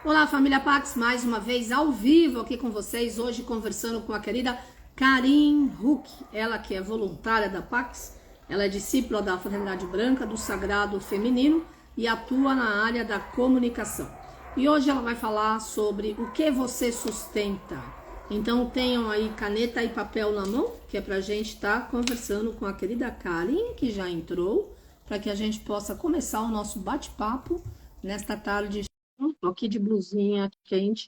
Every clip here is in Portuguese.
Olá, família Pax, mais uma vez ao vivo aqui com vocês, hoje conversando com a querida Karin Huck, ela que é voluntária da Pax, ela é discípula da Fraternidade Branca do Sagrado Feminino e atua na área da comunicação. E hoje ela vai falar sobre o que você sustenta. Então tenham aí caneta e papel na mão, que é pra gente estar conversando com a querida Karin, que já entrou, para que a gente possa começar o nosso bate-papo nesta tarde. Tô aqui de blusinha quente,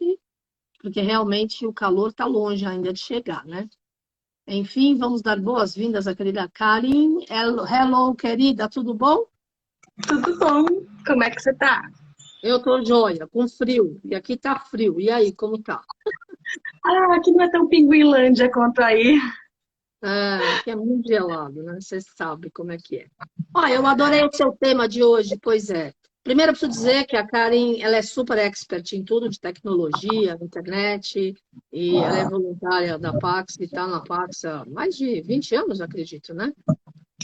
porque realmente o calor tá longe ainda de chegar, né? Enfim, vamos dar boas-vindas à querida Karin. Hello, querida, tudo bom? Tudo bom? Como é que você tá? Eu tô joia, com frio. E aqui tá frio. E aí, como tá? Ah, aqui não é tão pinguilândia quanto aí. É, aqui é muito gelado, né? Você sabe como é que é. Olha, eu adorei o seu tema de hoje, pois é. Primeiro, eu preciso dizer que a Karen, ela é super expert em tudo de tecnologia, internet, e ela é voluntária da Pax, e está na Pax há mais de 20 anos, acredito, né?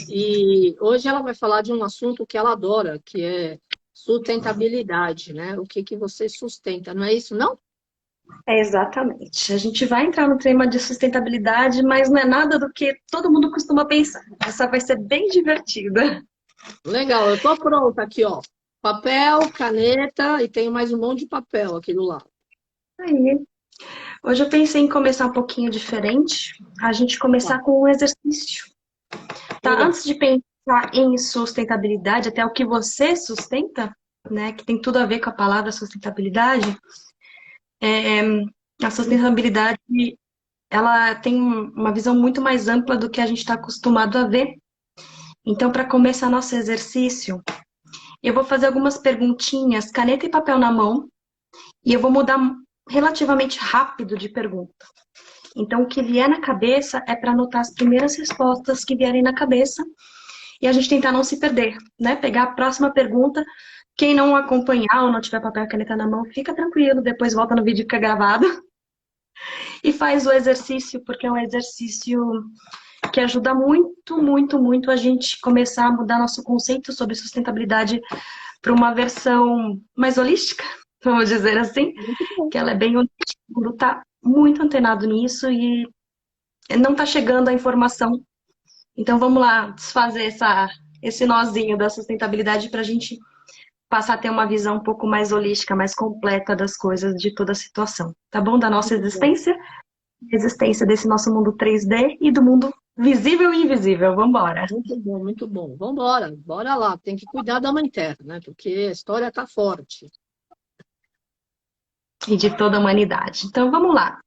E hoje ela vai falar de um assunto que ela adora, que é sustentabilidade, né? O que que você sustenta, não é isso, não? É exatamente. A gente vai entrar no tema de sustentabilidade, mas não é nada do que todo mundo costuma pensar. Essa vai ser bem divertida. Legal, eu tô pronta aqui, ó. Papel, caneta e tenho mais um monte de papel aqui do lado. Aí, hoje eu pensei em começar um pouquinho diferente. A gente começar Tá, com um exercício, tá? legal. Antes de pensar em sustentabilidade, até o que você sustenta, né? Que tem tudo a ver com a palavra sustentabilidade. A sustentabilidade ela tem uma visão muito mais ampla do que a gente está acostumado a ver. Então, para começar nosso exercício, eu vou fazer algumas perguntinhas, caneta e papel na mão, e eu vou mudar relativamente rápido de pergunta. Então, o que vier na cabeça é para anotar as primeiras respostas que vierem na cabeça e a gente tentar não se perder, né? Pegar a próxima pergunta. Quem não acompanhar ou não tiver papel e caneta na mão, fica tranquilo, depois volta no vídeo que é gravado e faz o exercício, porque é um exercício que ajuda muito, muito, muito a gente começar a mudar nosso conceito sobre sustentabilidade para uma versão mais holística, vamos dizer assim, Muito bom. que ela é bem holística, o mundo está muito antenado nisso e não está chegando a informação. Então vamos lá desfazer esse nozinho da sustentabilidade para a gente passar a ter uma visão um pouco mais holística, mais completa das coisas, de toda a situação, tá bom? Da nossa Muito bom. existência desse nosso mundo 3D e do mundo visível e invisível. Vamos embora. Muito bom, muito bom. Vamos embora, bora lá. Tem que cuidar da mãe terra, né? Porque a história tá forte. E de toda a humanidade. Então vamos lá.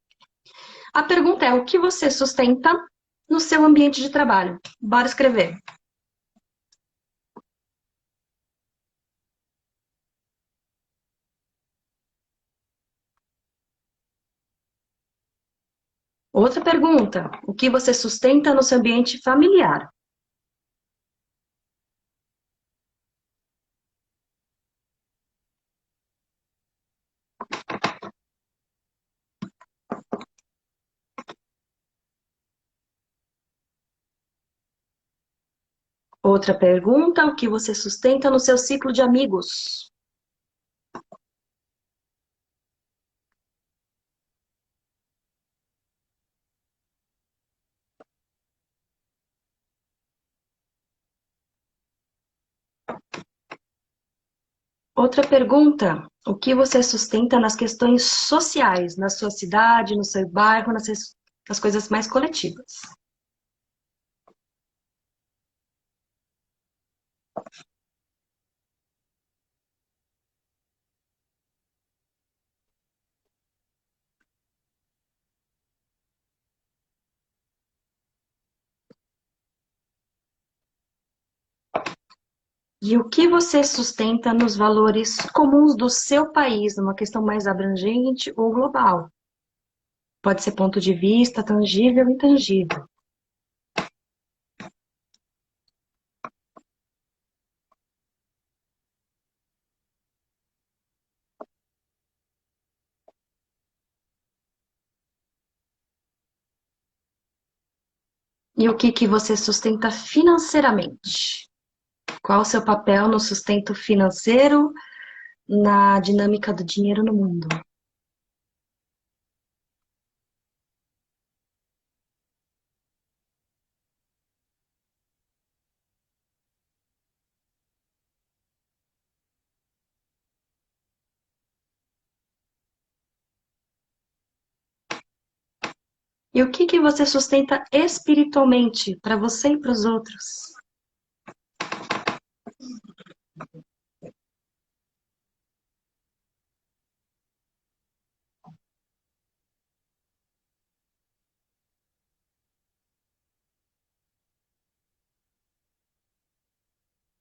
A pergunta é: o que você sustenta no seu ambiente de trabalho? Bora escrever. Outra pergunta: o que você sustenta no seu ambiente familiar? Outra pergunta: o que você sustenta no seu ciclo de amigos? Outra pergunta: o que você sustenta nas questões sociais, na sua cidade, no seu bairro, nas coisas mais coletivas? E o que você sustenta nos valores comuns do seu país, numa questão mais abrangente ou global? Pode ser ponto de vista, tangível e intangível. E o que você sustenta financeiramente? Qual o seu papel no sustento financeiro na dinâmica do dinheiro no mundo? E o que que você sustenta espiritualmente para você e para os outros?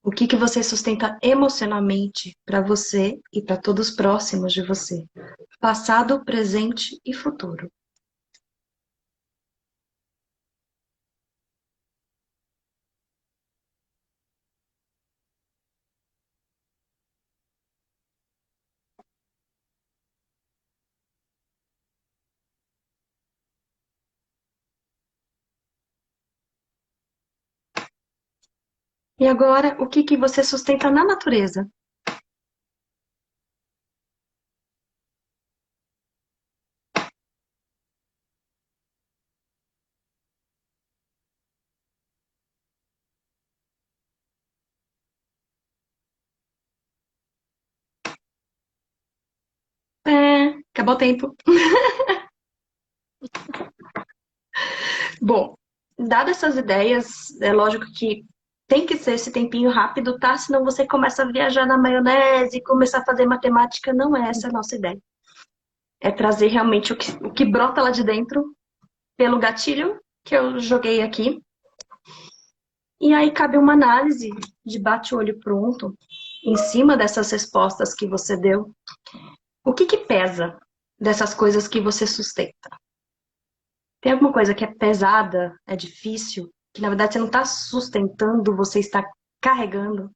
O que que você sustenta emocionalmente para você e para todos próximos de você? Passado, presente e futuro. E agora, o que que você sustenta na natureza? Acabou o tempo. Bom, dadas essas ideias, é lógico que tem que ser esse tempinho rápido, tá? Senão você começa a viajar na maionese, começar a fazer matemática. Não é essa a nossa ideia. É trazer realmente o que brota lá de dentro pelo gatilho que eu joguei aqui. E aí cabe uma análise de bate-olho pronto em cima dessas respostas que você deu. O que que pesa dessas coisas que você sustenta? Tem alguma coisa que é pesada, é difícil, que na verdade você não está sustentando, você está carregando?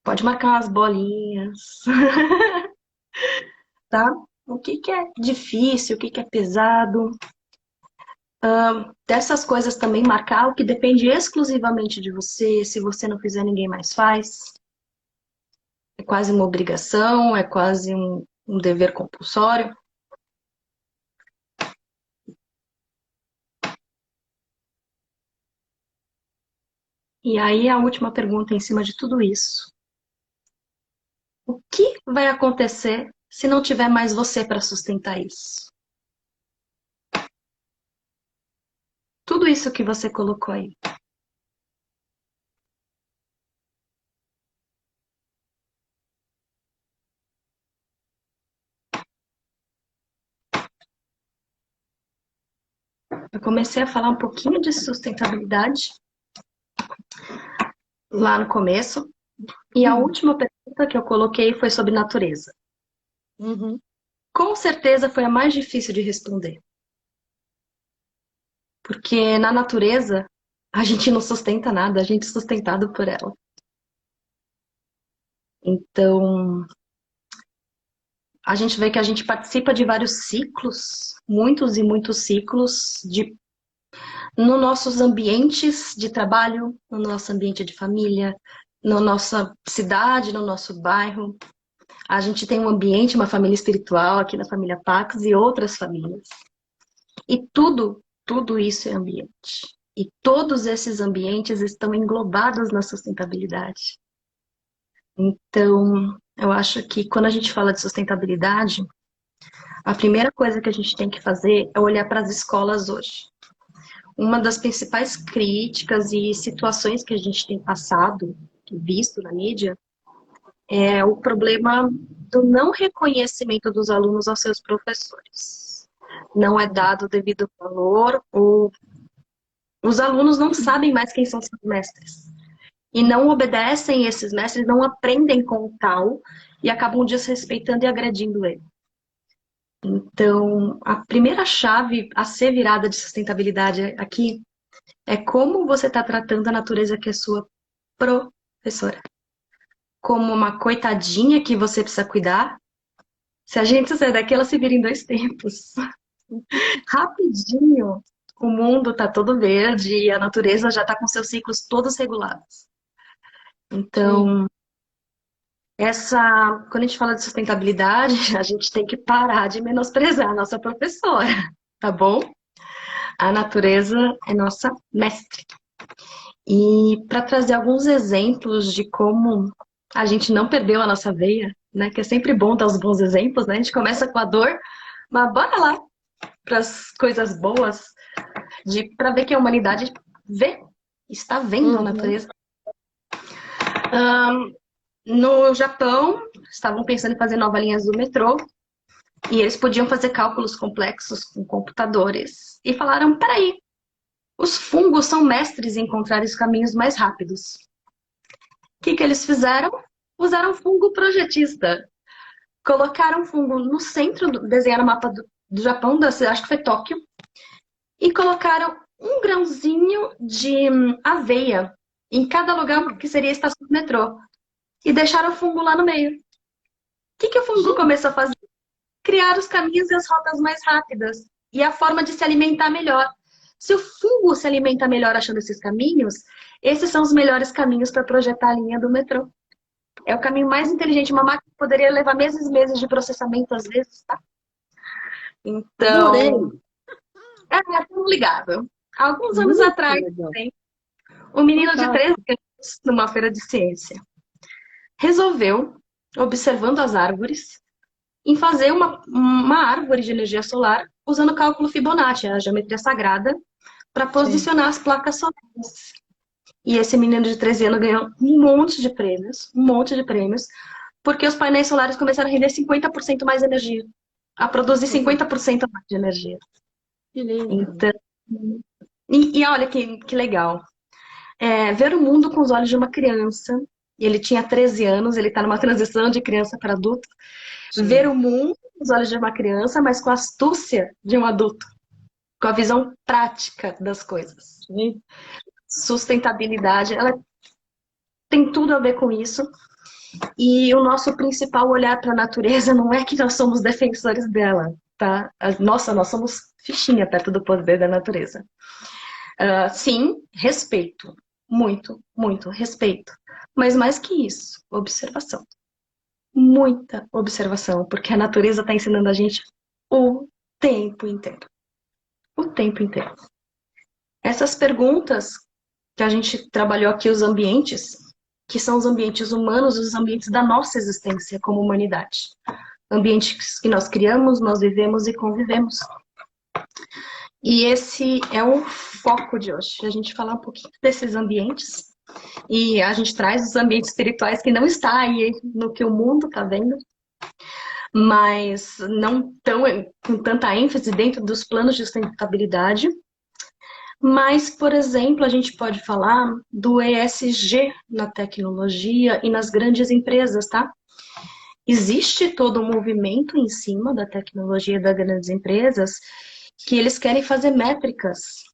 Pode marcar umas bolinhas, tá? O que que é difícil, o que que é pesado? Dessas coisas também marcar o que depende exclusivamente de você. Se você não fizer, ninguém mais faz. É quase uma obrigação, é quase um dever compulsório. E aí a última pergunta em cima de tudo isso. O que vai acontecer se não tiver mais você para sustentar isso? Tudo isso que você colocou aí. Eu comecei a falar um pouquinho de sustentabilidade lá no começo. E a última pergunta que eu coloquei foi sobre natureza. Uhum. Com certeza foi a mais difícil de responder. Porque na natureza, a gente não sustenta nada, a gente é sustentado por ela. Então, a gente vê que a gente participa de vários ciclos, muitos e muitos ciclos, nos nossos ambientes de trabalho, no nosso ambiente de família, na nossa cidade, no nosso bairro. A gente tem um ambiente, uma família espiritual aqui na família Pax e outras famílias. E tudo isso é ambiente. E todos esses ambientes estão englobados na sustentabilidade. Então, eu acho que quando a gente fala de sustentabilidade, a primeira coisa que a gente tem que fazer é olhar para as escolas hoje. Uma das principais críticas e situações que a gente tem passado, visto na mídia, é o problema do não reconhecimento dos alunos aos seus professores. Não é dado o devido valor, ou os alunos não sabem mais quem são seus mestres. E não obedecem esses mestres, não aprendem com o tal, e acabam desrespeitando e agredindo ele. Então, a primeira chave a ser virada de sustentabilidade aqui é como você está tratando a natureza que é sua professora. Como uma coitadinha que você precisa cuidar. Se a gente sair daqui, ela se vira em dois tempos. Rapidinho, o mundo está todo verde e a natureza já está com seus ciclos todos regulados. Sim. Então, Quando a gente fala de sustentabilidade, a gente tem que parar de menosprezar a nossa professora, tá bom? A natureza é nossa mestre. E para trazer alguns exemplos de como a gente não perdeu a nossa veia, né? Que é sempre bom dar os bons exemplos, né? A gente começa com a dor, mas bora lá para as coisas boas, para ver que a humanidade vê, está vendo a Uhum. natureza. No Japão, estavam pensando em fazer novas linhas do metrô e eles podiam fazer cálculos complexos com computadores. E falaram: peraí, os fungos são mestres em encontrar os caminhos mais rápidos. O que eles fizeram? Usaram fungo projetista. Colocaram fungo no centro, desenharam o mapa do Japão, acho que foi Tóquio, e colocaram um grãozinho de aveia em cada lugar que seria a estação do metrô. E deixaram o fungo lá no meio. O que o fungo Gente, começou a fazer? Criar os caminhos e as rotas mais rápidas. E a forma de se alimentar melhor. Se o fungo se alimenta melhor achando esses caminhos, esses são os melhores caminhos para projetar a linha do metrô. É o caminho mais inteligente. Uma máquina poderia levar meses e meses de processamento, às vezes, tá? adorei. Então, é tudo ligado. Há alguns anos Muito atrás, legal. um menino de 13 Fantástico. anos, numa feira de ciência, resolveu, observando as árvores, em fazer uma árvore de energia solar usando o cálculo Fibonacci, a geometria sagrada, para Sim. posicionar as placas solares. E esse menino de 13 anos ganhou um monte de prêmios, porque os painéis solares começaram a render 50% mais energia, a produzir Olha, 50% mais de energia. que lindo. Então, e olha que legal. Ver o mundo com os olhos de uma criança. Ele tinha 13 anos, ele está numa transição de criança para adulto. Ver Sim. o mundo com os olhos de uma criança, mas com a astúcia de um adulto, com a visão prática das coisas. Sim. Sustentabilidade, ela tem tudo a ver com isso. E o nosso principal olhar para a natureza não é que nós somos defensores dela, tá? Nossa, nós somos fichinha perto do poder da natureza. Sim, respeito. Muito, muito respeito. Mas mais que isso, observação. Muita observação, porque a natureza está ensinando a gente o tempo inteiro. O tempo inteiro. Essas perguntas que a gente trabalhou aqui, os ambientes, que são os ambientes humanos, os ambientes da nossa existência como humanidade. Ambientes que nós criamos, nós vivemos e convivemos. E esse é o foco de hoje, a gente falar um pouquinho desses ambientes. E a gente traz os ambientes espirituais que não está aí no que o mundo está vendo, mas não tão com tanta ênfase dentro dos planos de sustentabilidade. Mas, por exemplo, a gente pode falar do ESG na tecnologia e nas grandes empresas, tá? Existe todo um movimento em cima da tecnologia das grandes empresas que eles querem fazer métricas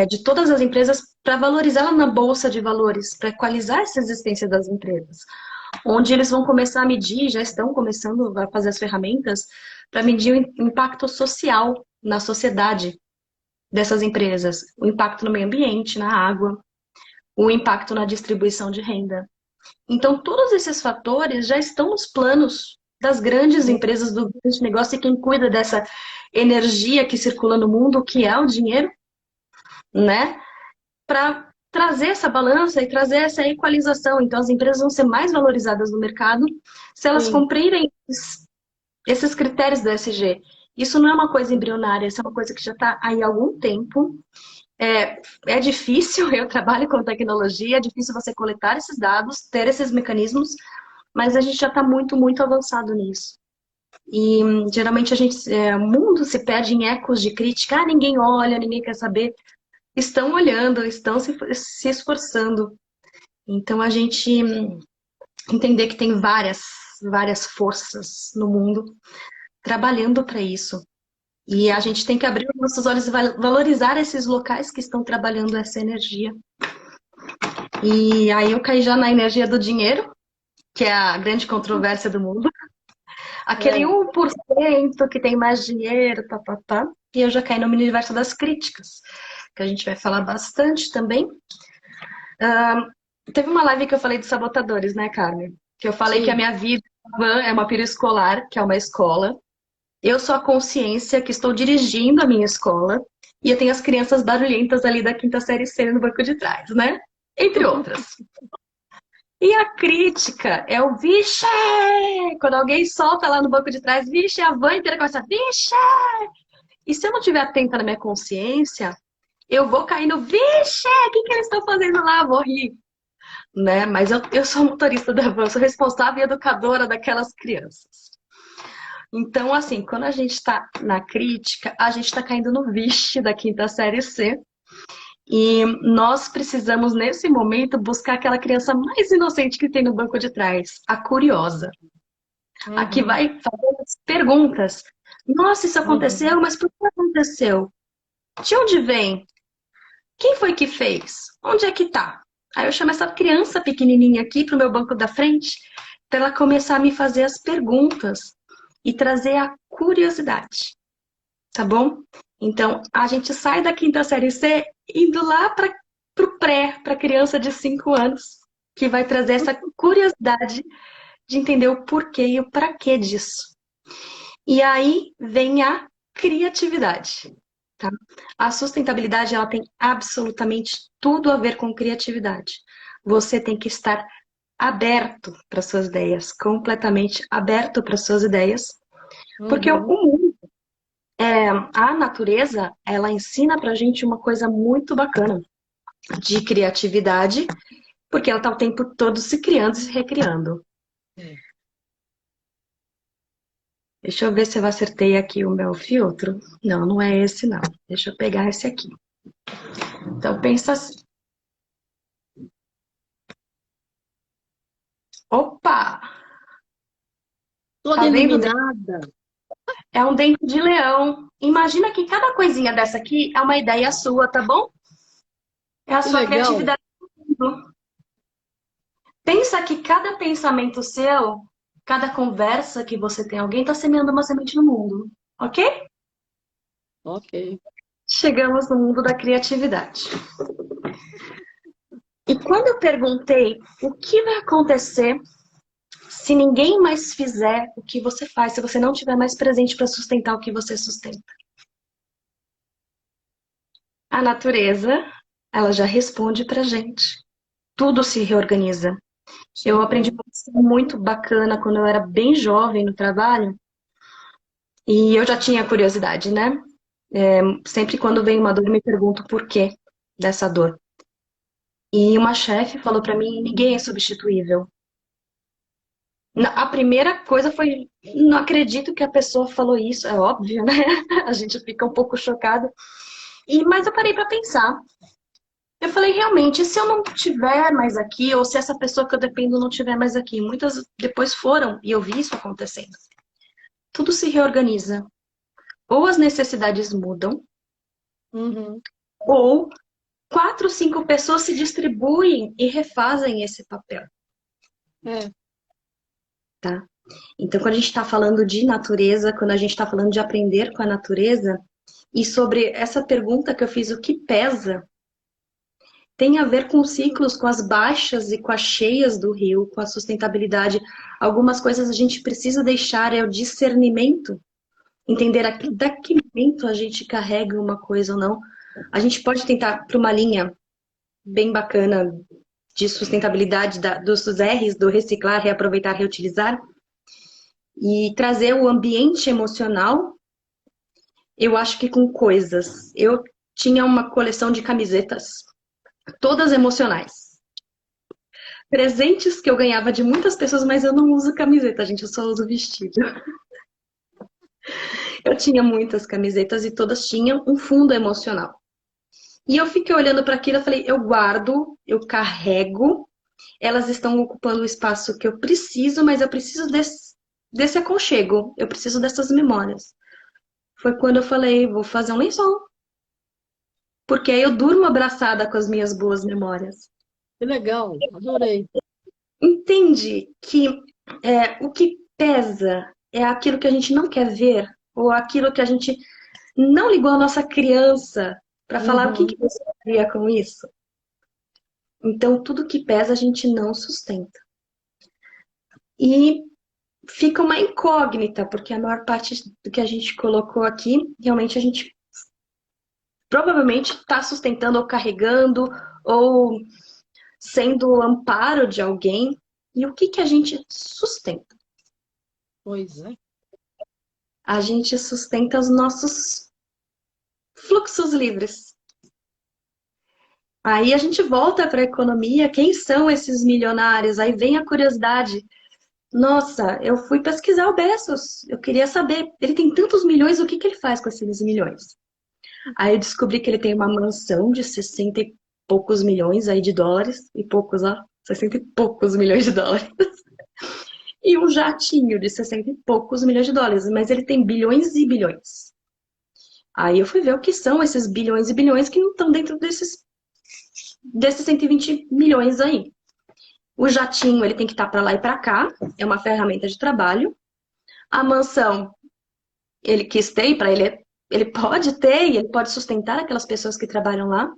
de todas as empresas para valorizá-la na bolsa de valores, para equalizar essa existência das empresas, onde eles vão começar a medir, já estão começando a fazer as ferramentas para medir o impacto social na sociedade dessas empresas, o impacto no meio ambiente, na água, o impacto na distribuição de renda. Então, todos esses fatores já estão nos planos das grandes empresas do grande negócio e quem cuida dessa energia que circula no mundo, que é o dinheiro, né? Para trazer essa balança e trazer essa equalização. Então, as empresas vão ser mais valorizadas no mercado se elas Sim. cumprirem esses critérios do ESG. Isso não é uma coisa embrionária, isso é uma coisa que já está aí há algum tempo. É difícil, eu trabalho com tecnologia, é difícil você coletar esses dados, ter esses mecanismos, mas a gente já está muito, muito avançado nisso. E geralmente o mundo se perde em ecos de crítica, ninguém olha, ninguém quer saber. Estão olhando, estão se esforçando. Então a gente entender que tem várias forças no mundo trabalhando para isso. E a gente tem que abrir os nossos olhos e valorizar esses locais que estão trabalhando essa energia. E aí eu caí já na energia do dinheiro, que é a grande controvérsia do mundo. Aquele É. 1% que tem mais dinheiro, papapá. E eu já caí no universo das críticas, que a gente vai falar bastante também. Teve uma live que eu falei de sabotadores, né, Carmen? Que eu falei que a Sim. minha vida é uma pira escolar, que é uma escola. Eu sou a consciência que estou dirigindo a minha escola. E eu tenho as crianças barulhentas ali da quinta série C no banco de trás, né? Entre outras. E a crítica é o vixe! Quando alguém solta lá no banco de trás, vixe, a van inteira começa, vixe! E se eu não estiver atenta na minha consciência, eu vou cair no vixe! O que eles estão fazendo lá? Vou rir, né? Mas eu sou motorista da van, sou responsável e educadora daquelas crianças. Então, assim, quando a gente está na crítica, a gente está caindo no vixe da quinta série C. E nós precisamos, nesse momento, buscar aquela criança mais inocente que tem no banco de trás, a curiosa. A que Uhum. vai fazer as perguntas. Nossa, isso Uhum. aconteceu, mas por que aconteceu? De onde vem? Quem foi que fez? Onde é que tá? Aí eu chamo essa criança pequenininha aqui pro meu banco da frente para ela começar a me fazer as perguntas e trazer a curiosidade, tá bom? Então, a gente sai da quinta série C indo lá para o pré, para criança de 5 anos, que vai trazer essa curiosidade de entender o porquê e o para quê disso. E aí vem a criatividade. Tá? A sustentabilidade ela tem absolutamente tudo a ver com criatividade. Você tem que estar aberto para suas ideias, completamente aberto para suas ideias, porque o Uhum. mundo, a natureza, ela ensina para a gente uma coisa muito bacana de criatividade, porque ela está o tempo todo se criando e se recriando. É. Deixa eu ver se eu acertei aqui o meu filtro. Não, não é esse não. Deixa eu pegar esse aqui. Então pensa assim. Opa! Toda Tá vendo? iluminada. É um dente de leão. Imagina que cada coisinha dessa aqui é uma ideia sua, tá bom? É a Que sua legal. criatividade. Pensa que cada pensamento seu, cada conversa que você tem alguém, tá semeando uma semente no mundo, ok? Ok. Chegamos no mundo da criatividade. E quando eu perguntei o que vai acontecer se ninguém mais fizer o que você faz, se você não tiver mais presente para sustentar o que você sustenta, a natureza, ela já responde pra gente. Tudo se reorganiza. Eu aprendi Sim. uma lição muito bacana quando eu era bem jovem no trabalho e eu já tinha curiosidade, né? Sempre quando vem uma dor, eu me pergunto por quê dessa dor. E uma chefe falou pra mim: ninguém é substituível. A primeira coisa foi: não acredito que a pessoa falou isso, é óbvio, né? A gente fica um pouco chocado. Mas eu parei pra pensar. Eu falei, realmente, se eu não tiver mais aqui, ou se essa pessoa que eu dependo não tiver mais aqui, muitas depois foram, e eu vi isso acontecendo. Tudo se reorganiza. Ou as necessidades mudam, Uhum. ou 4, 5 pessoas se distribuem e refazem esse papel, É. tá? Então, quando a gente está falando de natureza, quando a gente está falando de aprender com a natureza, e sobre essa pergunta que eu fiz, o que pesa, tem a ver com ciclos, com as baixas e com as cheias do rio, com a sustentabilidade. Algumas coisas a gente precisa deixar, é o discernimento, entender a que momento a gente carrega uma coisa ou não. A gente pode tentar para uma linha bem bacana de sustentabilidade dos R's, do reciclar, reaproveitar, reutilizar, e trazer o ambiente emocional, eu acho que com coisas. Eu tinha uma coleção de camisetas, todas emocionais. Presentes que eu ganhava de muitas pessoas, mas eu não uso camiseta, gente, eu só uso vestido. Eu tinha muitas camisetas e todas tinham um fundo emocional. E eu fiquei olhando para aquilo e falei, eu guardo, eu carrego, elas estão ocupando o espaço que eu preciso, mas eu preciso desse aconchego, eu preciso dessas memórias. Foi quando eu falei, vou fazer um lençol, porque aí eu durmo abraçada com as minhas boas memórias. Que legal. Adorei. Entende que o que pesa é aquilo que a gente não quer ver, ou aquilo que a gente não ligou a nossa criança para falar o que Uhum. que você faria com isso. Então, tudo que pesa a gente não sustenta. E fica uma incógnita, porque a maior parte do que a gente colocou aqui, realmente a gente provavelmente está sustentando ou carregando ou sendo o amparo de alguém. E o que que a gente sustenta? Pois é. A gente sustenta os nossos fluxos livres. Aí a gente volta para a economia. Quem são esses milionários? Aí vem a curiosidade. Nossa, eu fui pesquisar o Bezos. Eu queria saber, ele tem tantos milhões, o que que ele faz com esses milhões? Aí eu descobri que ele tem uma mansão de 60 e poucos milhões aí de dólares, e poucos, ó, 60 e poucos milhões de dólares. E um jatinho de 60 e poucos milhões de dólares, mas ele tem bilhões e bilhões. Aí eu fui ver o que são esses bilhões e bilhões que não estão dentro desses 120 milhões aí. O jatinho, ele tem que estar para lá e para cá, é uma ferramenta de trabalho. A mansão, ele quis ter, para ele pode ter e ele pode sustentar aquelas pessoas que trabalham lá.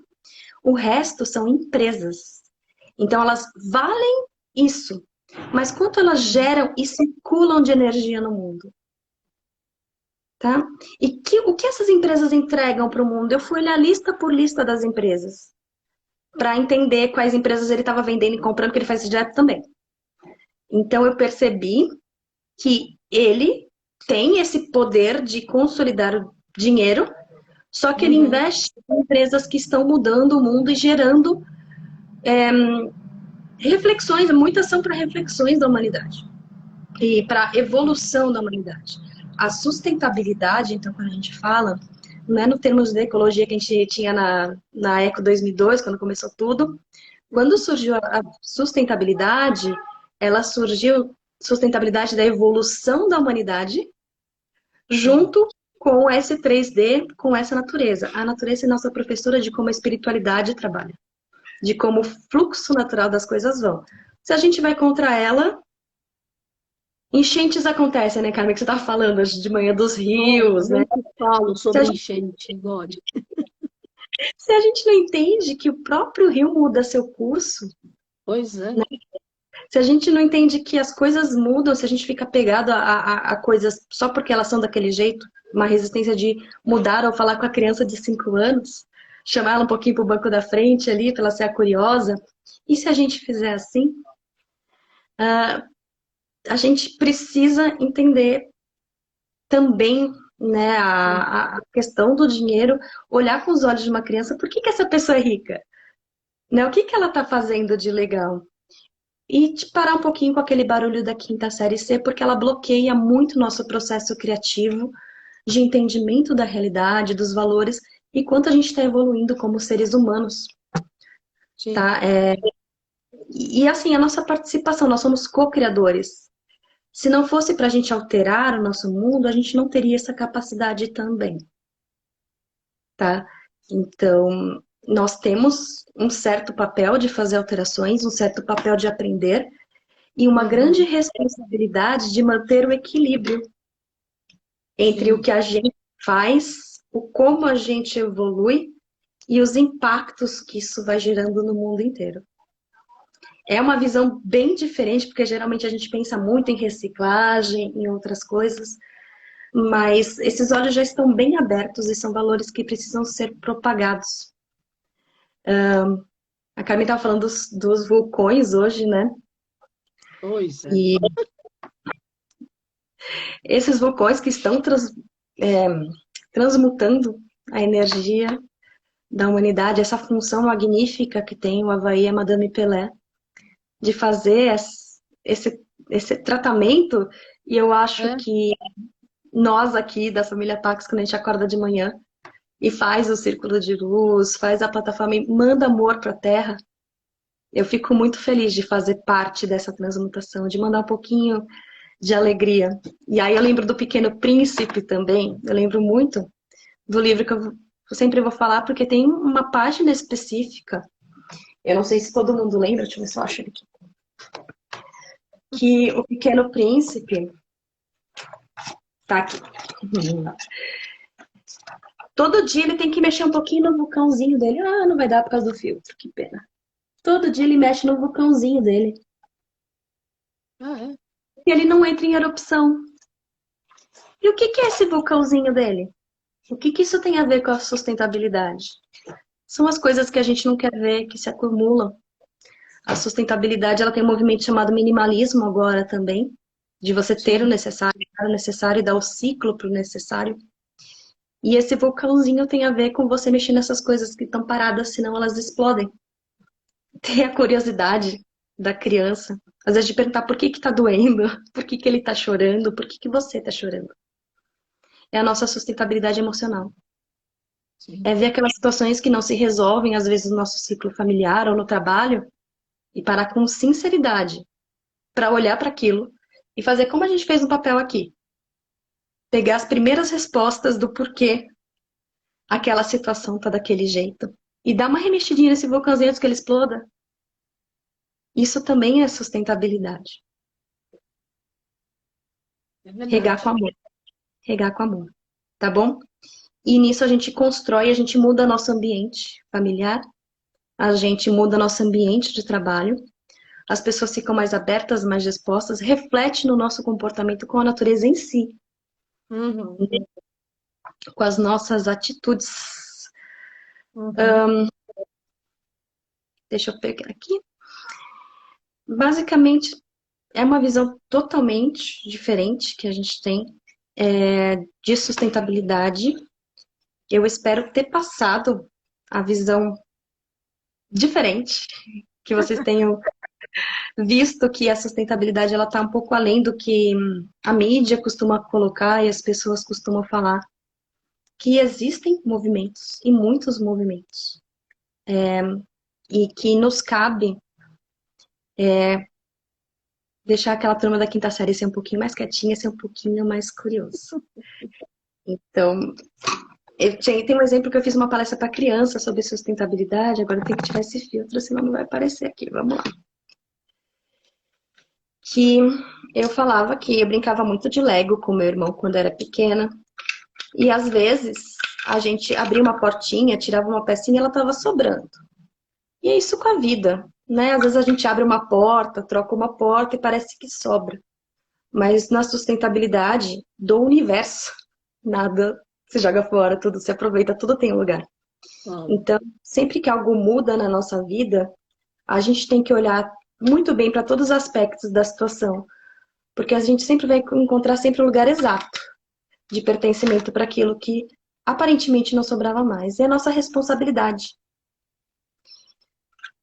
O resto são empresas. Então elas valem isso. Mas quanto elas geram e circulam de energia no mundo? Tá? E o que essas empresas entregam para o mundo? Eu fui olhar lista por lista das empresas para entender quais empresas ele estava vendendo e comprando, porque ele faz isso direto também. Então eu percebi que ele tem esse poder de consolidar o dinheiro, só que ele investe em empresas que estão mudando o mundo e gerando reflexões, muitas são para reflexões da humanidade e para evolução da humanidade. A sustentabilidade, então, quando a gente fala, não é no termos de ecologia que a gente tinha na Eco 2002, quando começou tudo. Quando surgiu a sustentabilidade, ela surgiu sustentabilidade da evolução da humanidade junto com esse 3D, com essa natureza. A natureza é nossa professora de como a espiritualidade trabalha, de como o fluxo natural das coisas vão. Se a gente vai contra ela, enchentes acontecem, né, Carmen? Que você estava falando hoje de manhã dos rios, né? Eu falo Se a sobre gente, enchente, God. se a gente não entende que o próprio rio muda seu curso, Pois é. né? Se a gente não entende que as coisas mudam, se a gente fica pegado a coisas só porque elas são daquele jeito, uma resistência de mudar ou falar com a criança de 5 anos, chamar ela um pouquinho para o banco da frente ali, para ela ser a curiosa. E se a gente fizer assim, a gente precisa entender também, né, a questão do dinheiro, olhar com os olhos de uma criança, por que que essa pessoa é rica? Né? O que que ela está fazendo de legal? E te parar um pouquinho com aquele barulho da quinta série C, porque ela bloqueia muito nosso processo criativo de entendimento da realidade, dos valores e quanto a gente está evoluindo como seres humanos, Sim. tá? E assim, a nossa participação, nós somos co-criadores. Se não fosse para a gente alterar o nosso mundo, a gente não teria essa capacidade também, tá? Então, nós temos um certo papel de fazer alterações, um certo papel de aprender e uma grande responsabilidade de manter o equilíbrio entre o que a gente faz, o como a gente evolui e os impactos que isso vai gerando no mundo inteiro. É uma visão bem diferente, porque geralmente a gente pensa muito em reciclagem, em outras coisas, mas esses olhos já estão bem abertos e são valores que precisam ser propagados. A Carmen estava falando dos vulcões hoje, né? Pois é. E esses vulcões que estão transmutando a energia da humanidade, essa função magnífica que tem o Havaí e a Madame Pelé, de fazer esse tratamento, e eu acho que nós aqui da família Pax, quando a gente acorda de manhã e faz o círculo de luz, faz a plataforma e manda amor para a Terra, eu fico muito feliz de fazer parte dessa transmutação, de mandar um pouquinho de alegria. E aí eu lembro do Pequeno Príncipe também, eu lembro muito do livro que eu sempre vou falar, porque tem uma página específica, eu não sei se todo mundo lembra, deixa eu ver se eu acho ele aqui, que o Pequeno Príncipe tá aqui. Todo dia ele tem que mexer um pouquinho no vulcãozinho dele. Ah, não vai dar por causa do filtro, que pena. Todo dia ele mexe no vulcãozinho dele. Ah, é? e ele não entra em erupção. E o que que é esse vulcãozinho dele? O que que isso tem a ver com a sustentabilidade? São as coisas que a gente não quer ver, que se acumulam. A sustentabilidade, ela tem um movimento chamado minimalismo agora também, de você ter o necessário e dar o ciclo para o necessário. E esse vulcãozinho tem a ver com você mexer nessas coisas que estão paradas, senão elas explodem. Ter a curiosidade da criança, às vezes de perguntar por que que tá doendo, por que que ele tá chorando, por que que você tá chorando. É a nossa sustentabilidade emocional. Sim. É ver aquelas situações que não se resolvem, às vezes no nosso ciclo familiar ou no trabalho, e parar com sinceridade para olhar para aquilo e fazer como a gente fez no papel aqui. Pegar as primeiras respostas do porquê aquela situação tá daquele jeito. E dar uma remexidinha nesse vulcãozinho antes que ele exploda. Isso também é sustentabilidade. É verdade. Regar com amor. Regar com amor. Tá bom? E nisso a gente constrói, a gente muda nosso ambiente familiar, a gente muda nosso ambiente de trabalho, as pessoas ficam mais abertas, mais dispostas, reflete no nosso comportamento com a natureza em si, Uhum. com as nossas atitudes. Uhum. Deixa eu pegar aqui. Basicamente, é uma visão totalmente diferente que a gente tem de sustentabilidade. Eu espero ter passado a visão diferente, que vocês tenham visto que a sustentabilidade ela está um pouco além do que a mídia costuma colocar e as pessoas costumam falar, que existem movimentos, e muitos movimentos, e que nos cabe deixar aquela turma da quinta série ser um pouquinho mais quietinha, ser um pouquinho mais curioso. Então, tem um exemplo que eu fiz uma palestra para criança sobre sustentabilidade, agora eu tenho que tirar esse filtro, senão não vai aparecer aqui, vamos lá. Que eu falava que eu brincava muito de Lego com meu irmão quando era pequena, e às vezes a gente abria uma portinha, tirava uma pecinha e ela estava sobrando. E é isso com a vida, né? Às vezes a gente abre uma porta, troca uma porta e parece que sobra. Mas na sustentabilidade do universo, nada se joga fora, tudo se aproveita, tudo tem um lugar. Então, sempre que algo muda na nossa vida, a gente tem que olhar muito bem para todos os aspectos da situação, porque a gente sempre vai encontrar sempre o lugar exato de pertencimento para aquilo que aparentemente não sobrava mais. É a nossa responsabilidade.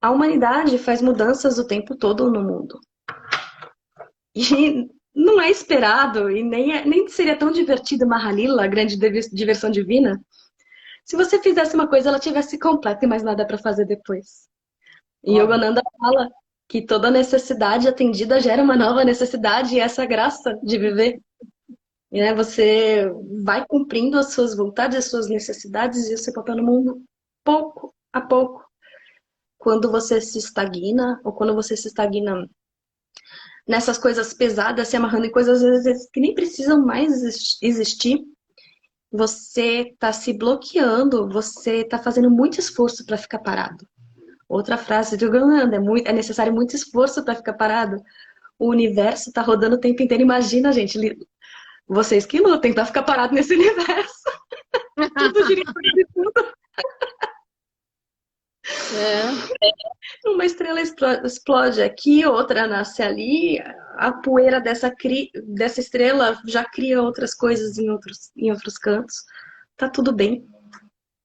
A humanidade faz mudanças o tempo todo no mundo. E não é esperado, e nem seria tão divertido uma Halila, a grande diversão divina, se você fizesse uma coisa ela tivesse completa e mais nada para fazer depois. E Yogananda fala que toda necessidade atendida gera uma nova necessidade, e essa é a graça de viver. Você vai cumprindo as suas vontades, as suas necessidades e o seu papel no mundo pouco a pouco. Quando você se estagna, ou quando você se estagna nessas coisas pesadas, se amarrando em coisas às vezes que nem precisam mais existir, você está se bloqueando, você está fazendo muito esforço para ficar parado. Outra frase do Yogananda, é necessário muito esforço para ficar parado. O universo está rodando o tempo inteiro. Imagina, gente, vocês que lutem para ficar parado nesse universo. Tudo gira em torno de tudo. Uma estrela explode aqui, outra nasce ali, a poeira dessa estrela já cria outras coisas em outros cantos. Tá tudo bem.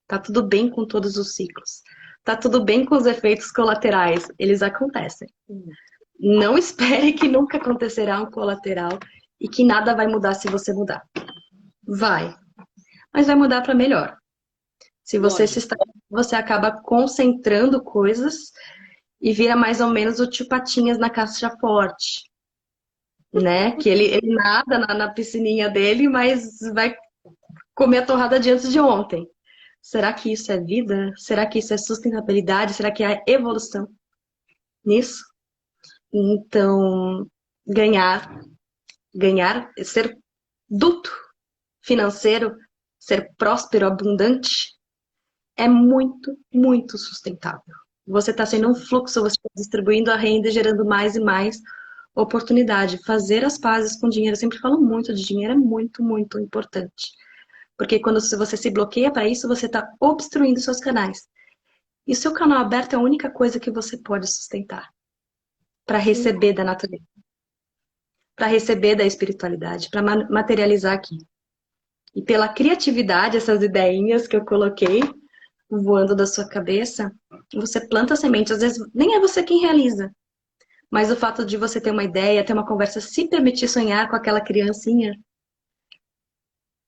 Tá tudo bem com todos os ciclos. Tá tudo bem com os efeitos colaterais. Eles acontecem. Não espere que nunca acontecerá um colateral e que nada vai mudar se você mudar. Vai. Mas vai mudar para melhor. Se você você acaba concentrando coisas e vira mais ou menos o tio Patinhas na caixa forte. Né? Que ele nada na piscininha dele, mas vai comer a torrada de antes de ontem. Será que isso é vida? Será que isso é sustentabilidade? Será que é evolução nisso? Então, ganhar, ser duto financeiro, ser próspero, abundante, é muito, muito sustentável. Você está sendo um fluxo, você está distribuindo a renda e gerando mais e mais, oportunidade, fazer as pazes com dinheiro. Eu sempre falo muito de dinheiro, é muito, muito importante. Porque quando você se bloqueia para isso, você está obstruindo seus canais. E o seu canal aberto é a única coisa que você pode sustentar para Sim. receber da natureza, para receber da espiritualidade, para materializar aqui. E pela criatividade, essas ideinhas que eu coloquei voando da sua cabeça, você planta semente. Às vezes nem é você quem realiza, mas o fato de você ter uma ideia, ter uma conversa, se permitir sonhar com aquela criancinha,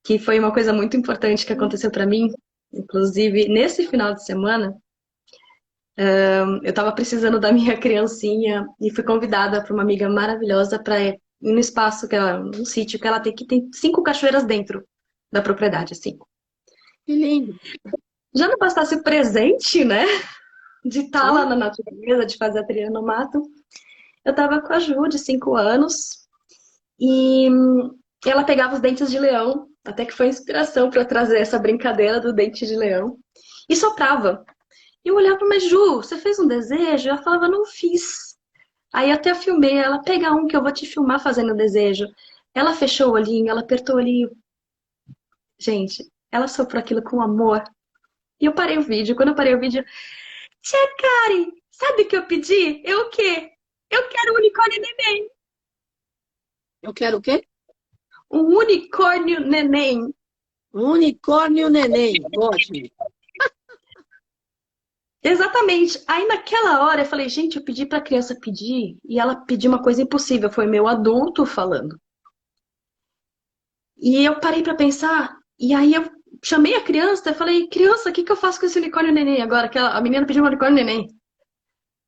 que foi uma coisa muito importante que aconteceu para mim, inclusive nesse final de semana, eu estava precisando da minha criancinha e fui convidada por uma amiga maravilhosa para ir no espaço, no sítio que ela tem 5 cachoeiras dentro da propriedade, assim. Que lindo. Já não bastasse o presente, né? De estar lá Sim. na natureza, de fazer a trilha no mato. Eu estava com a Ju, de 5 anos, e ela pegava os dentes de leão, até que foi inspiração para eu trazer essa brincadeira do dente de leão, e soprava. E eu olhava, mas Ju, você fez um desejo? Ela falava, não fiz. Aí até filmei ela, pega um que eu vou te filmar fazendo o desejo. Ela fechou o olhinho, ela apertou o olhinho. Gente, ela soprou aquilo com amor. E eu parei o vídeo. Quando eu parei o vídeo, Tia Karen, sabe o que eu pedi? Eu o quê? Eu quero um unicórnio neném. Eu quero o quê? Um unicórnio neném. Unicórnio neném. Ótimo. Exatamente. Aí naquela hora eu falei, gente, eu pedi pra criança pedir e ela pediu uma coisa impossível. Foi meu adulto falando. E eu parei pra pensar. E aí eu chamei a criança e falei, criança, o que que eu faço com esse unicórnio neném agora? Que a menina pediu um unicórnio neném.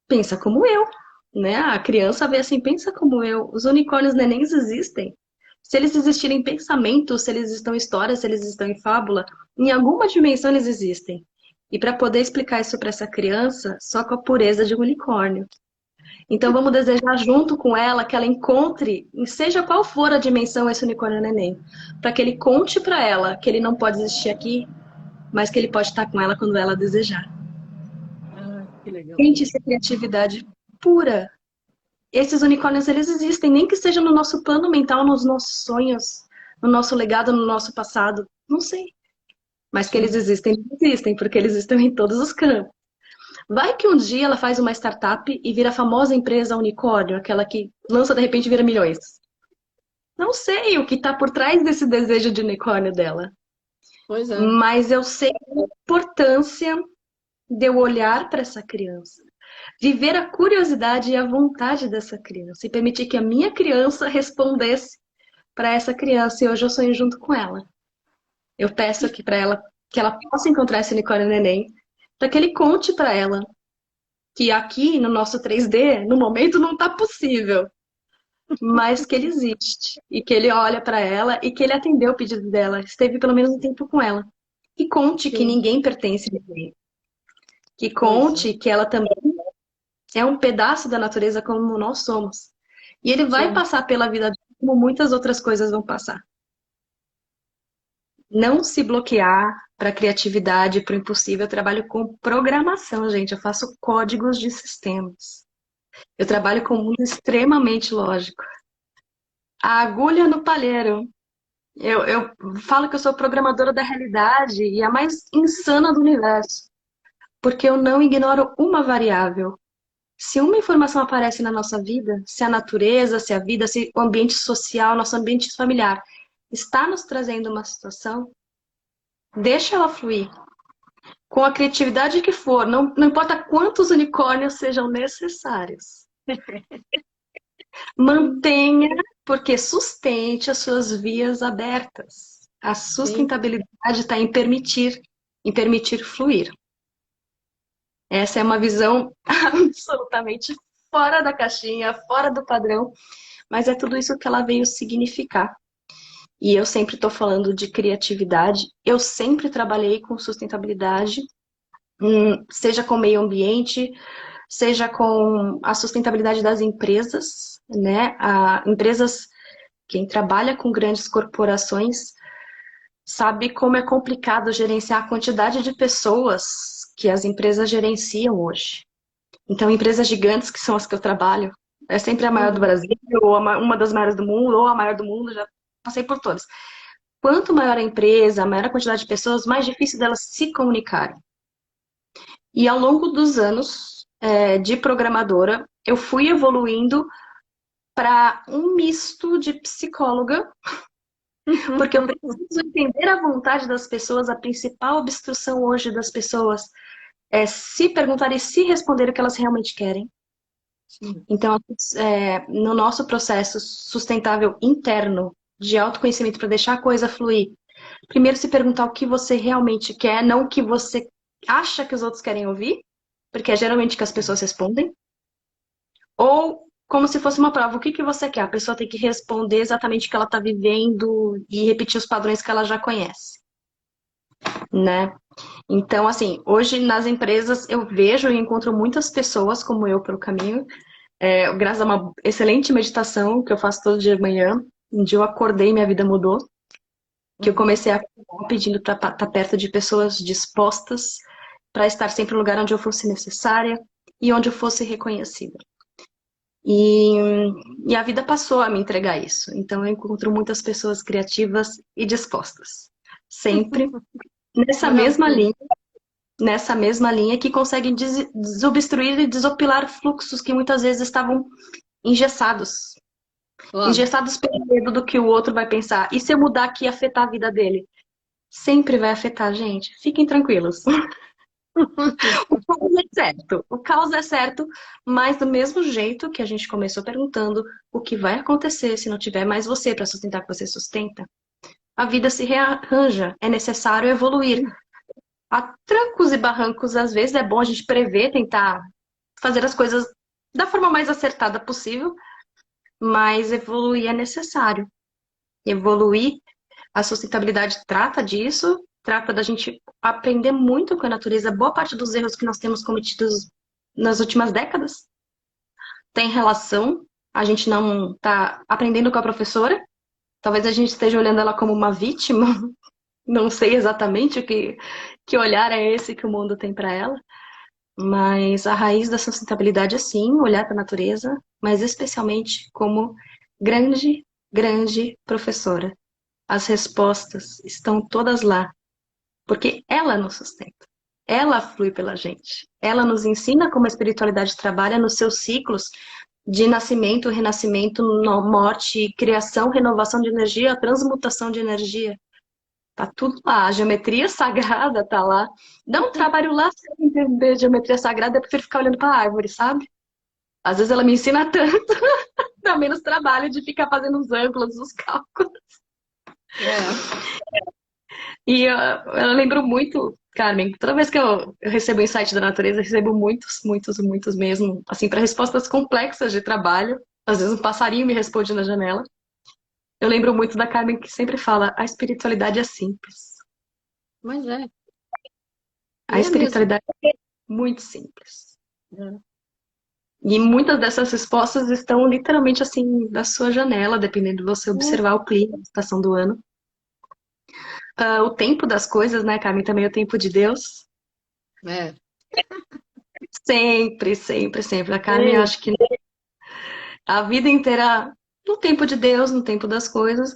Pensa como eu, né? A criança vê assim, pensa como eu. Os unicórnios nenéns existem. Se eles existirem em pensamento, se eles estão em história, se eles estão em fábula, em alguma dimensão eles existem. E para poder explicar isso para essa criança, só com a pureza de um unicórnio. Então vamos desejar junto com ela que ela encontre, seja qual for a dimensão esse unicórnio neném, para que ele conte para ela que ele não pode existir aqui, mas que ele pode estar com ela quando ela desejar. Ah, que legal. Gente, isso é criatividade pura. Esses unicórnios, eles existem, nem que seja no nosso plano mental, nos nossos sonhos, no nosso legado, no nosso passado. Não sei. Mas que eles Sim. existem, porque eles estão em todos os campos. Vai que um dia ela faz uma startup e vira a famosa empresa unicórnio, aquela que lança de repente e vira milhões. Não sei o que está por trás desse desejo de unicórnio dela. Pois é. Mas eu sei a importância de eu olhar para essa criança. Viver a curiosidade e a vontade dessa criança e permitir que a minha criança respondesse para essa criança e hoje eu sonho junto com ela. Eu peço aqui para ela que ela possa encontrar esse unicórnio neném, para que ele conte para ela que aqui no nosso 3D, no momento não está possível, mas que ele existe e que ele olha para ela e que ele atendeu o pedido dela, esteve pelo menos um tempo com ela. E conte que Sim. ninguém pertence a ninguém. Que Pois é. conte que ela também é um pedaço da natureza como nós somos. E ele vai Sim. passar pela vida como muitas outras coisas vão passar. Não se bloquear para a criatividade, para o impossível. Eu trabalho com programação, gente. Eu faço códigos de sistemas. Eu trabalho com um mundo extremamente lógico. A agulha no palheiro. Eu falo que eu sou programadora da realidade e a mais insana do universo. Porque eu não ignoro uma variável. Se uma informação aparece na nossa vida, se a natureza, se a vida, se o ambiente social, nosso ambiente familiar está nos trazendo uma situação, deixa ela fluir. Com a criatividade que for, não importa quantos unicórnios sejam necessários. Mantenha, porque sustente as suas vias abertas. A Sim. sustentabilidade está em permitir fluir. Essa é uma visão absolutamente fora da caixinha, fora do padrão, mas é tudo isso que ela veio significar. E eu sempre estou falando de criatividade, eu sempre trabalhei com sustentabilidade, seja com meio ambiente, seja com a sustentabilidade das empresas, né? Empresas, quem trabalha com grandes corporações, sabe como é complicado gerenciar a quantidade de pessoas que as empresas gerenciam hoje. Então, empresas gigantes, que são as que eu trabalho, É sempre a maior do Uhum. Brasil, ou uma das maiores do mundo, ou a maior do mundo, já passei por todas. Quanto maior a empresa, maior a quantidade de pessoas, mais difícil delas se comunicarem. E ao longo dos anos de programadora, eu fui evoluindo para um misto de psicóloga, porque eu preciso entender a vontade das pessoas. A principal obstrução hoje das pessoas é se perguntar e se responder o que elas realmente querem. Sim. Então, no nosso processo sustentável interno de autoconhecimento para deixar a coisa fluir, primeiro se perguntar o que você realmente quer, não o que você acha que os outros querem ouvir, porque é geralmente que as pessoas respondem, ou como se fosse uma prova, o que que você quer? A pessoa tem que responder exatamente o que ela está vivendo e repetir os padrões que ela já conhece, né? Então, assim, hoje nas empresas eu vejo e encontro muitas pessoas como eu pelo caminho. Graças a uma excelente meditação que eu faço todo dia de manhã, um dia eu acordei e minha vida mudou, que eu Uhum. comecei a acordar pedindo para estar perto de pessoas dispostas para estar sempre no lugar onde eu fosse necessária e onde eu fosse reconhecida. E, e a vida passou a me entregar isso. Então eu encontro muitas pessoas criativas e dispostas. Sempre nessa mesma Maravilha. linha, nessa mesma linha que conseguem desobstruir e desopilar fluxos que muitas vezes estavam engessados. Claro. Engessados pelo medo do que o outro vai pensar. E se eu mudar aqui e afetar a vida dele? Sempre vai afetar, gente. Fiquem tranquilos. O caos é certo. O caos é certo, mas do mesmo jeito que a gente começou perguntando o que vai acontecer se não tiver mais você para sustentar o que você sustenta, a vida se rearranja. É necessário evoluir. A trancos e barrancos, às vezes, é bom a gente prever, tentar fazer as coisas da forma mais acertada possível, mas evoluir é necessário. Evoluir, a sustentabilidade trata disso, trata da gente aprender muito com a natureza. Boa parte dos erros que nós temos cometidos nas últimas décadas tem relação, a gente não está aprendendo com a professora, talvez a gente esteja olhando ela como uma vítima, não sei exatamente que olhar é esse que o mundo tem para ela, mas a raiz da sustentabilidade é sim olhar para a natureza, mas especialmente como grande, grande professora. As respostas estão todas lá, porque ela nos sustenta. Ela flui pela gente. Ela nos ensina como a espiritualidade trabalha nos seus ciclos de nascimento, renascimento, morte, criação, renovação de energia, transmutação de energia. Tá tudo lá. A geometria sagrada tá lá. Dá um trabalho lá pra entender geometria sagrada, eu prefiro ficar olhando para a árvore, sabe? Às vezes ela me ensina tanto, dá menos trabalho de ficar fazendo os ângulos, os cálculos. É. E eu lembro muito, Carmen, toda vez que eu recebo insight da natureza, eu recebo muitos, muitos, muitos mesmo, assim, para respostas complexas de trabalho. Às vezes um passarinho me responde na janela. Eu lembro muito da Carmen que sempre fala, a espiritualidade é simples. Mas é. A E é mesmo. espiritualidade é muito simples. É. E muitas dessas respostas estão literalmente assim da sua janela, dependendo de você observar o clima, a estação do ano. O tempo das coisas, né, Carmen? Também é o tempo de Deus. É. Sempre, sempre, sempre. A Carmen, eu É. acho que a vida inteira no tempo de Deus, no tempo das coisas.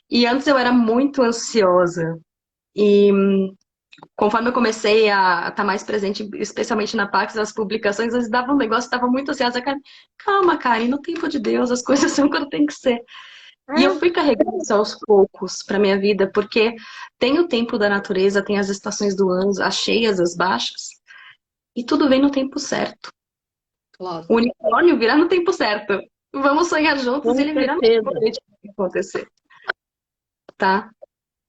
E antes eu era muito ansiosa. E conforme eu comecei a estar mais presente, especialmente na Pax, as publicações, às vezes dava um negócio, estava muito ansiosa. Calma, Karen, no tempo de Deus as coisas são quando tem que ser. E eu É. fui carregando isso aos poucos para minha vida, porque tem o tempo da natureza, tem as estações do ano, as cheias, as baixas, e tudo vem no tempo certo. Claro. O unicórnio virá no tempo certo. Vamos sonhar juntos e Com ele virá no tempo certeza. certo que acontecer, tá?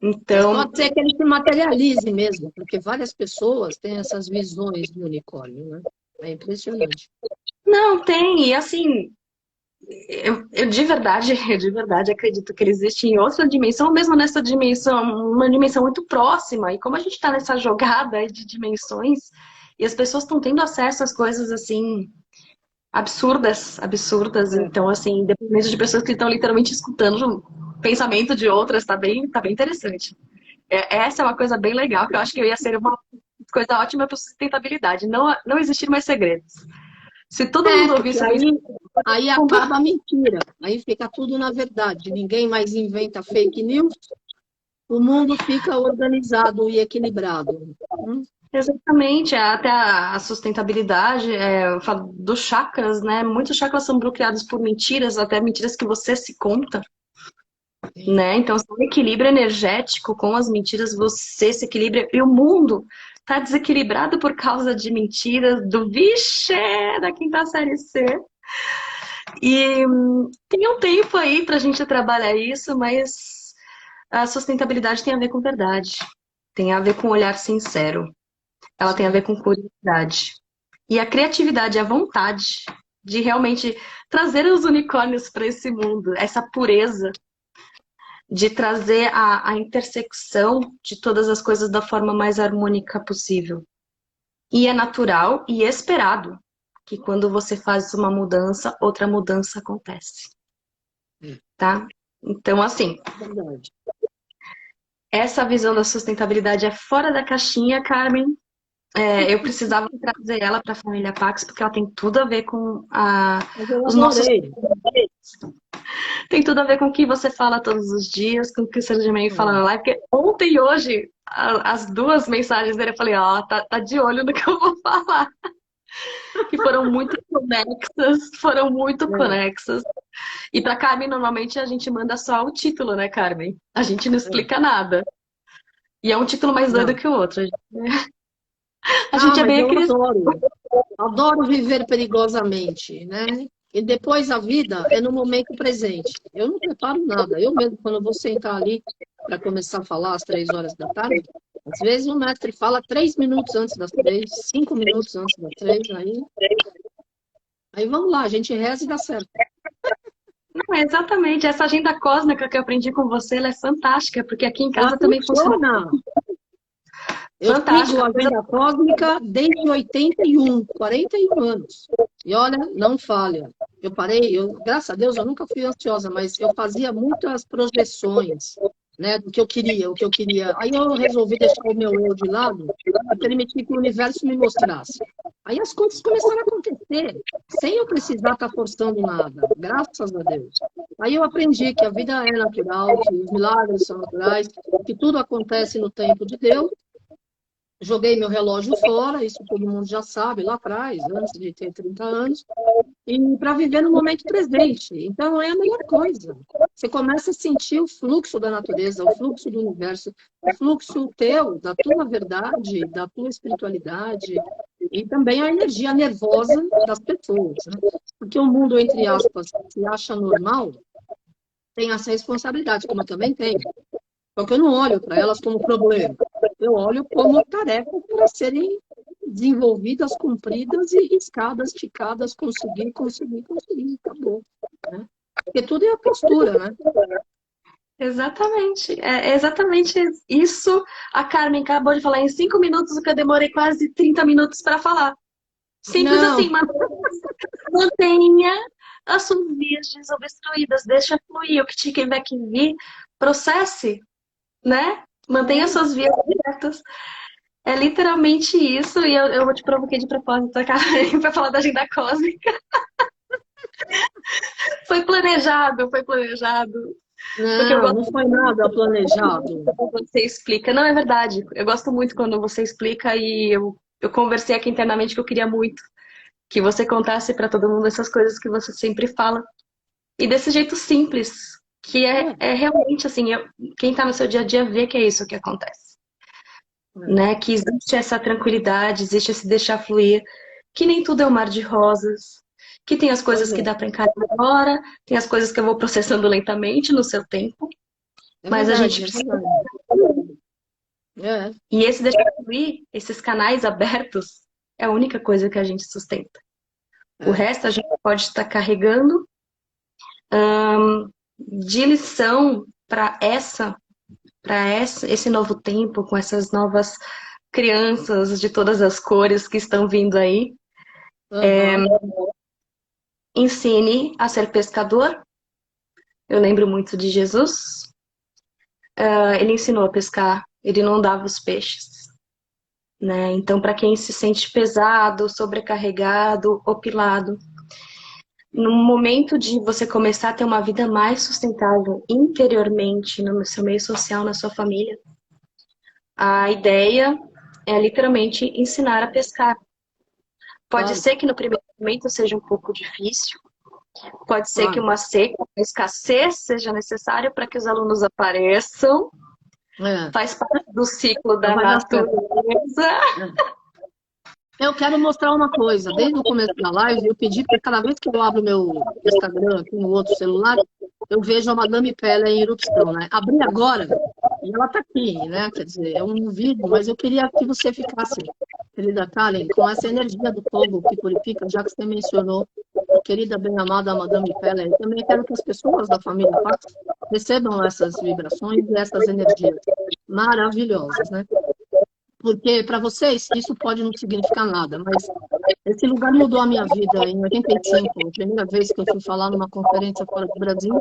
Mas Então, pode ser que ele se materialize mesmo, porque várias pessoas têm essas visões de unicórnio, né? É impressionante. não tem, e assim, eu de verdade, eu de verdade acredito que ele existe em outra dimensão, ou mesmo nessa dimensão, uma dimensão muito próxima. E como a gente está nessa jogada aí de dimensões, e as pessoas estão tendo acesso às coisas assim absurdas, absurdas. É. Então, assim, dependendo de pessoas que estão literalmente escutando o pensamento de outras, tá bem interessante. Essa é uma coisa bem legal, que eu acho que ia ser uma coisa ótima para sustentabilidade. Não existir mais segredos. Se todo mundo Porque ouvisse aí acaba a mentira. Aí fica tudo na verdade. Ninguém mais inventa fake news. O mundo fica organizado e equilibrado. exatamente, até a sustentabilidade, eu falo dos chakras, né? Muitos chakras são bloqueados por mentiras, até mentiras que você se conta, né? Então, se o equilíbrio energético com as mentiras, você se equilibra e o mundo tá desequilibrado por causa de mentiras do vixe da quinta série C. E tem um tempo aí pra gente trabalhar isso, mas a sustentabilidade tem a ver com verdade, tem a ver com olhar sincero. Ela tem a ver com curiosidade. E a criatividade, a vontade de realmente trazer os unicórnios para esse mundo, essa pureza, de trazer a intersecção de todas as coisas da forma mais harmônica possível. E é natural e esperado que quando você faz uma mudança, outra mudança acontece. Tá? Então, assim, Verdade. essa visão da sustentabilidade é fora da caixinha, Carmen. Eu precisava trazer ela para a família Pax, porque ela tem tudo a ver com Mas eu os nossos. adorei. Tem tudo a ver com o que você fala todos os dias, com o que o Sérgio Germain fala na live. Porque ontem e hoje, as duas mensagens dele, eu falei: ó, tá de olho no que eu vou falar. Que foram muito conexas, foram muito conexas. E para Carmen, normalmente a gente manda só o título, né, Carmen? A gente não explica nada. E é um título mais doido Não. que o outro. A gente é Mas bem eu aquele. adoro. Adoro viver perigosamente, né? E depois a vida é no momento presente. Eu não preparo nada. Eu mesmo, quando eu vou sentar ali para começar a falar às 3 horas da tarde, às vezes o mestre fala 3 minutos antes das 3, 5 minutos antes das 3, aí vamos lá, a gente reza e dá certo. Não, exatamente. Essa agenda cósmica que eu aprendi com você, ela é fantástica, porque aqui em Ela casa também funciona funciona. Eu sigo fantástica. a agenda cósmica desde 81, 41 anos. E olha, não falha. Eu parei, graças a Deus, eu nunca fui ansiosa, mas eu fazia muitas projeções, né, do que eu queria, o que eu queria. Aí eu resolvi deixar o meu eu de lado e permitir que o universo me mostrasse. Aí as coisas começaram a acontecer, sem eu precisar estar forçando nada, graças a Deus. Aí eu aprendi que a vida é natural, que os milagres são naturais, que tudo acontece no tempo de Deus. Joguei meu relógio fora, isso todo mundo já sabe, lá atrás, antes de ter 30 anos, e para viver no momento presente. Então, é a melhor coisa. Você começa a sentir o fluxo da natureza, o fluxo do universo, o fluxo teu, da tua verdade, da tua espiritualidade, e também a energia nervosa das pessoas. Né? Porque o mundo, entre aspas, que se acha normal, tem essa responsabilidade, como eu também tenho. Só que eu não olho para elas como problema. Eu olho como tarefas para serem desenvolvidas, cumpridas e riscadas, ticadas, conseguir, acabou. Né? Porque tudo é a postura, né? Exatamente. É exatamente isso. A Carmen acabou de falar em 5 minutos, o que eu demorei quase 30 minutos para falar. Simples Não, assim, mas mantenha as suas vias desobstruídas, deixa fluir o que tiver que vir, processe, né? Mantenha suas vias abertas. É literalmente isso, e eu te provoquei de propósito, Carmen, para falar da agenda cósmica. Foi planejado, foi planejado. Porque eu não, não gosto foi nada planejado. quando você explica. Não, é verdade. Eu gosto muito quando você explica e eu conversei aqui internamente que eu queria muito que você contasse para todo mundo essas coisas que você sempre fala. E desse jeito simples, que é realmente assim, quem tá no seu dia a dia vê que é isso que acontece. Né? Que existe essa tranquilidade, existe esse deixar fluir, que nem tudo é um mar de rosas, que tem as coisas que dá para encarar agora, tem as coisas que eu vou processando lentamente no seu tempo, mas a gente precisa. E esse deixar fluir, esses canais abertos, é a única coisa que a gente sustenta. O resto a gente pode estar carregando de lição para esse novo tempo, com essas novas crianças de todas as cores que estão vindo aí. Ensine a ser pescador. Eu lembro muito de Jesus. Ele ensinou a pescar, ele não dava os peixes. né? Então, para quem se sente pesado, sobrecarregado, opilado, no momento de você começar a ter uma vida mais sustentável interiormente, no seu meio social, na sua família, a ideia é literalmente ensinar a pescar. Pode Claro. ser que no primeiro momento seja um pouco difícil, pode ser que Claro. uma seca, uma escassez seja necessária para que os alunos apareçam, É, faz parte do ciclo não da vai dar certo. natureza. É. Eu quero mostrar uma coisa. Desde o começo da live, eu pedi que cada vez que eu abro meu Instagram aqui no outro celular, eu vejo a Madame Pella em erupção, né? Abri agora e ela tá aqui, né? Quer dizer, é um vídeo, mas eu queria que você ficasse, querida Karen, com essa energia do fogo que purifica, já que você mencionou a querida bem-amada Madame Pella. Eu também quero que as pessoas da família Pax recebam essas vibrações e essas energias maravilhosas, né? Porque para vocês isso pode não significar nada, mas esse lugar mudou a minha vida em 85, a primeira vez que eu fui falar numa conferência fora do Brasil,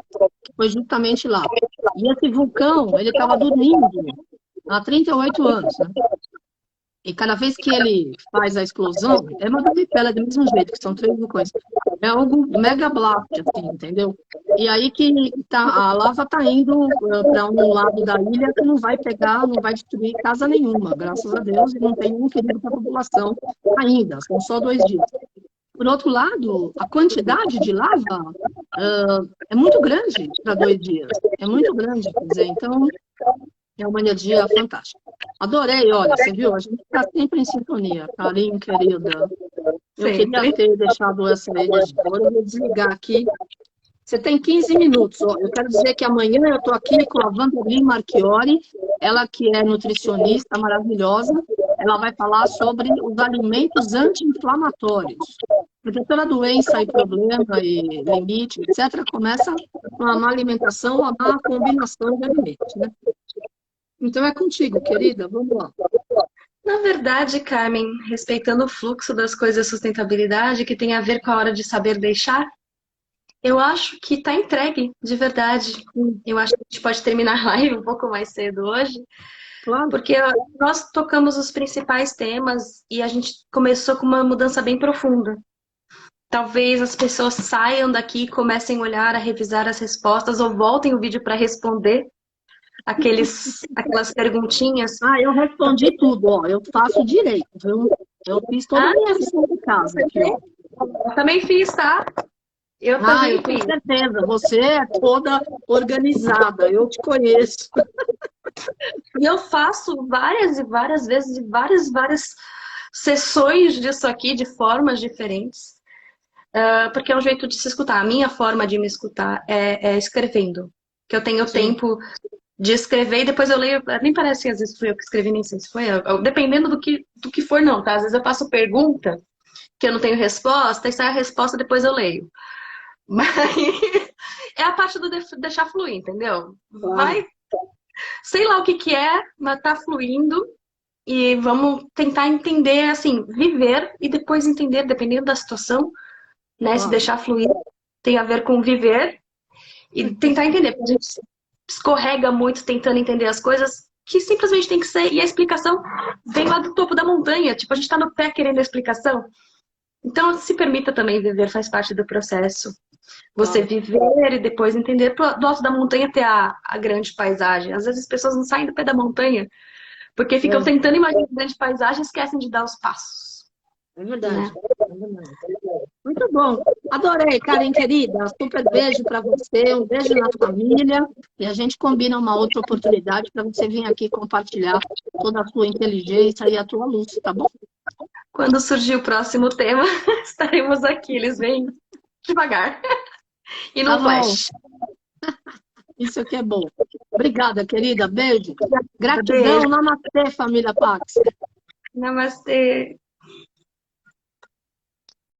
foi justamente lá. E esse vulcão, ele estava dormindo há 38 anos, né? E cada vez que ele faz a explosão, é uma bipela do mesmo jeito, que são três vulcões. É algo mega blast, assim, entendeu? E aí que tá, a lava tá indo para um lado da ilha que não vai pegar, não vai destruir casa nenhuma, graças a Deus, e não tem nenhum perigo para a população ainda, são só 2 dias. Por outro lado, a quantidade de lava é muito grande para 2 dias, é muito grande, quer dizer, então é uma energia fantástica. Adorei, olha, você viu? A gente está sempre em sintonia, carinho, querida. Eu queria Sempre. ter deixado essa energia. Agora eu vou desligar aqui. Você tem 15 minutos. Ó. Eu quero dizer que amanhã eu estou aqui com a Vanderlei Marchiori, ela que é nutricionista maravilhosa. Ela vai falar sobre os alimentos anti-inflamatórios. Porque toda doença e problema e limite, etc., começa com a má alimentação, a má combinação de alimentos, né? Então é contigo, querida. Vamos lá. Na verdade, Carmen, respeitando o fluxo das coisas sustentabilidade, que tem a ver com a hora de saber deixar, eu acho que está entregue, de verdade. Eu acho que a gente pode terminar a live um pouco mais cedo hoje, Claro. porque nós tocamos os principais temas e a gente começou com uma mudança bem profunda. Talvez as pessoas saiam daqui e comecem a olhar, a revisar as respostas ou voltem o vídeo para responder aquelas perguntinhas. Ah, eu respondi tudo, ó. Eu faço direito, viu? Eu fiz toda a Ah, minha lição de casa aqui, ó. eu também fiz, tá? Eu Ah, também eu tenho fiz. certeza. Você é toda organizada. Eu te conheço. E eu faço várias e várias vezes, e várias sessões disso aqui, de formas diferentes, porque é um jeito de se escutar. A minha forma de me escutar é escrevendo. Que eu tenho Sim. tempo de escrever e depois eu leio. Nem parece que às vezes fui eu que escrevi, nem sei se foi eu. Dependendo do que for, não, tá? Às vezes eu faço pergunta que eu não tenho resposta, e sai a resposta, depois eu leio. Mas é a parte do deixar fluir, entendeu? Claro. Vai, sei lá o que é, mas tá fluindo. E vamos tentar entender, assim, viver e depois entender, dependendo da situação, né? Se Claro. deixar fluir tem a ver com viver e tentar entender. Porque a gente escorrega muito tentando entender as coisas que simplesmente tem que ser. E a explicação vem lá do topo da montanha. Tipo, a gente tá no pé querendo a explicação. Então, se permita também viver, faz parte do processo. Você Claro. viver e depois entender. Do alto da montanha ter a grande paisagem. Às vezes as pessoas não saem do pé da montanha porque ficam É, tentando imaginar a grande paisagem e esquecem de dar os passos, é né? verdade. É verdade. Muito bom. Adorei, Karen, querida. Super beijo para você. Um beijo na família. E a gente combina uma outra oportunidade para você vir aqui compartilhar toda a sua inteligência e a tua luz, tá bom? Quando surgir o próximo tema, estaremos aqui. Eles vêm devagar e Tá no bom. flash. Isso aqui é bom. Obrigada, querida. Beijo. Gratidão. Beijo. Namastê, família Pax. Namastê.